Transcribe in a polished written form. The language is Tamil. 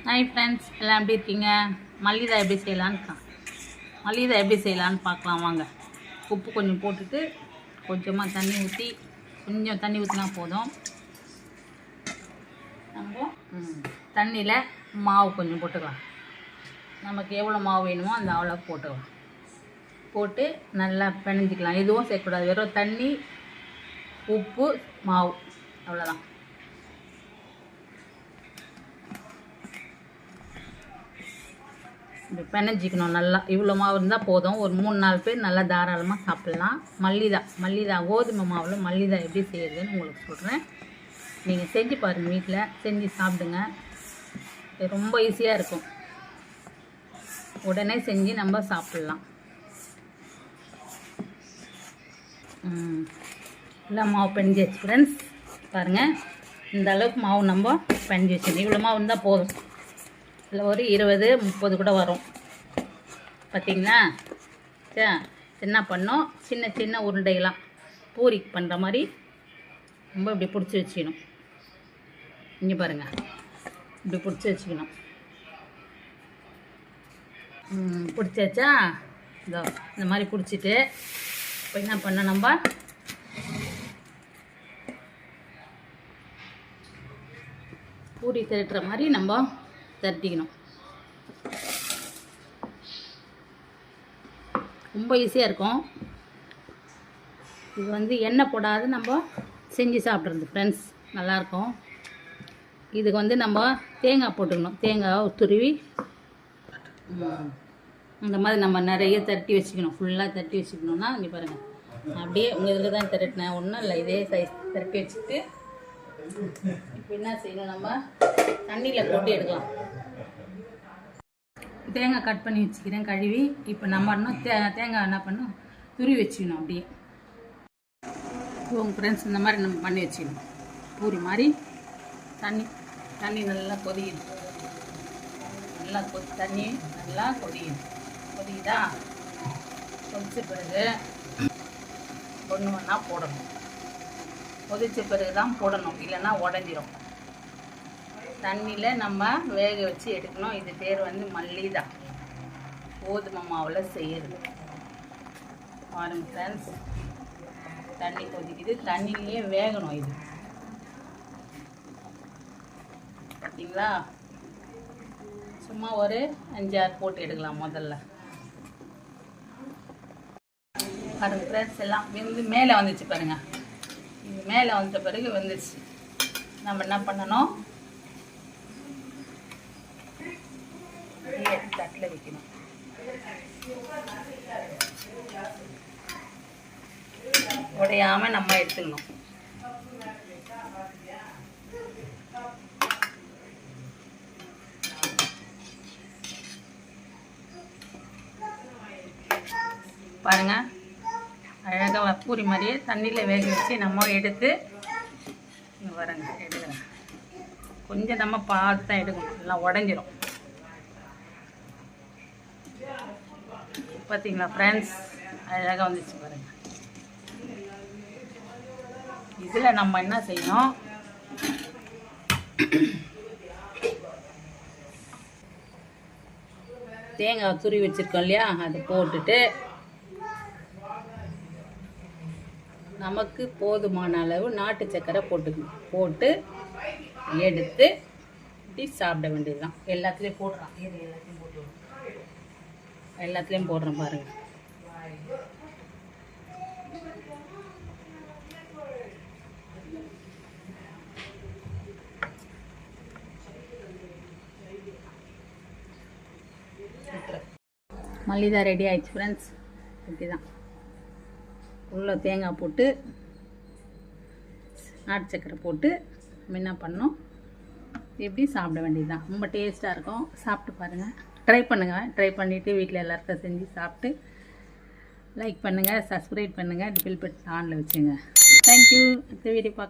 ஹாய் ஃப்ரெண்ட்ஸ், எல்லாம் எப்படி இருக்கீங்க? மல்லிகை எப்படி செய்யலான்னு பார்க்கலாம் வாங்க. உப்பு கொஞ்சம் போட்டுட்டு கொஞ்சமாக தண்ணி ஊற்றி கொஞ்சம் தண்ணி ஊற்றினா போதும். நம்ம தண்ணியில் மாவு கொஞ்சம் போட்டுக்கலாம். நமக்கு எவ்வளோ மாவு வேணுமோ அந்த அவ்வளோ போட்டுக்கலாம். போட்டு நல்லா பிணைஞ்சிக்கலாம். எதுவும் சேர்க்கக்கூடாது, வெறும் தண்ணி, உப்பு, மாவு, அவ்வளோதான். இப்படி பிணைஞ்சிக்கணும் நல்லா. இவ்வளோ மாவு இருந்தால் போதும். ஒரு 3-4 பேர் நல்லா தாராளமாக சாப்பிட்லாம். மல்லிதா கோதுமை மாவில் மல்லிதா எப்படி செய்யறதுன்னு உங்களுக்கு சொல்கிறேன். நீங்கள் செஞ்சு பாருங்கள், வீட்டில் செஞ்சு சாப்பிடுங்க. இது ரொம்ப ஈஸியாக இருக்கும். உடனே செஞ்சு நம்ம சாப்பிட்லாம். எல்லாம் மாவு பிணைஞ்சி வச்சு ஃப்ரெண்ட்ஸ் பாருங்கள். இந்த அளவுக்கு மாவு நம்ம பிணைஞ்சி வச்சுக்கணும். இவ்வளோ மாவு இருந்தால் போதும். இதில் ஒரு 20-30 கூட வரும். பார்த்திங்களா? என்ன பண்ணோம், சின்ன சின்ன உருண்டைகளாம் பூரி பண்ணுற மாதிரி ரொம்ப இப்படி பிடிச்சி வச்சுக்கணும். இங்கே பாருங்கள், இப்படி பிடிச்சி வச்சுக்கணும். பிடிச்சி வச்சா இதோ இந்த மாதிரி பிடிச்சிட்டு இப்போ என்ன பண்ண, நம்ம பூரி திரட்டுற மாதிரி நம்ம தட்டிக்கணும். ரொம்ப ஈஸியாக இருக்கும். இது எண்ணெய் போடாது நம்ம செஞ்சு சாப்பிட்றது ஃப்ரெண்ட்ஸ், நல்லாயிருக்கும். இதுக்கு நம்ம தேங்காய் போட்டுக்கணும். தேங்காய் துருவி இந்த மாதிரி நம்ம நிறைய தட்டி வச்சுக்கணும். ஃபுல்லாக தட்டி வச்சுக்கணுன்னா இங்கே பாருங்கள், அப்படியே உங்கள் இதில் தான் திரட்டினேன், ஒன்றும் இல்லை, இதே சைஸ் திரட்டி வச்சுட்டு இப்போ என்ன செய்யணும், நம்ம தண்ணியில் போட்டு எடுக்கலாம். தேங்காய் கட் பண்ணி வச்சுக்கிறேன், கழுவி. இப்போ நம்ம இன்னும் தேங்காய் என்ன பண்ணணும், துருவி வச்சுக்கணும். அப்படியே உங்கள் ஃப்ரெண்ட்ஸ் இந்த மாதிரி நம்ம பண்ணி வச்சுக்கணும். பூரி மாதிரி தண்ணி நல்லா கொதிக்கணும். தண்ணி நல்லா கொதிக்குதா? கொதிச்ச பிறகு ஒன்று ஒன்றா போடணும். கொதிச்ச பிறகு தான் போடணும், இல்லைன்னா உடஞ்சிரும். தண்ணியில் நம்ம வேக வச்சு எடுக்கணும். இது பேர் மல்லிதா, கோதுமை மாவில் செய்யறது. பாருங்க ஃப்ரெண்ட்ஸ், தண்ணி கொதிக்குது, தண்ணியிலேயே வேகணும். இது பார்த்தீங்களா? சும்மா ஒரு 5-6 போட்டு எடுக்கலாம் முதல்ல. பாருங்க ஃப்ரெண்ட்ஸ், எல்லாம் மேலே வந்துச்சு பாருங்க. இது மேலே வந்த பிறகு வந்துடுச்சு. நம்ம என்ன பண்ணணும், தட்டில் வைக்கணும். உடையாம நம்ம எடுத்துக்கணும். பாருங்க, அழகாக பூரி மாதிரியே தண்ணியில் வேக வச்சு நம்ம எடுத்து இங்கே வரங்க எடுக்கிறேன். கொஞ்சம் நம்ம பார்த்து தான் எடுக்கணும், எல்லாம் உடஞ்சிரும். பார்த்தீங்களா ஃப்ரெண்ட்ஸ், அழகாக வந்துச்சு பாருங்க. இதில் நம்ம என்ன செய்யணும், தேங்காய் துருவி வச்சுருக்கோம் இல்லையா, அதை போட்டுட்டு நமக்கு போதுமான அளவு நாட்டு சக்கரை போட்டு எடுத்து இப்படி சாப்பிட வேண்டியதுதான். எல்லாத்துலேயும் போடுறான், எல்லாத்துலேயும் போடுறோம் பாருங்க. மல்லிதா ரெடி ஆயிடுச்சு ஃப்ரெண்ட்ஸ். இப்படி தான் உள்ள தேங்காய் போட்டு நாட்டு சக்கரை போட்டு என்ன பண்ணோம், எப்படி சாப்பிட வேண்டியது தான். ரொம்ப டேஸ்ட்டாக இருக்கும். சாப்பிட்டு பாருங்கள், ட்ரை பண்ணுங்கள். ட்ரை பண்ணிவிட்டு வீட்டில் எல்லாருக்கும் செஞ்சு சாப்பிட்டு லைக் பண்ணுங்கள், சப்ஸ்கிரைப் பண்ணுங்கள், பெல் பட்டன் ஆனில் வச்சுங்க. தேங்க்யூ. இந்த வீடியோ பார்க்க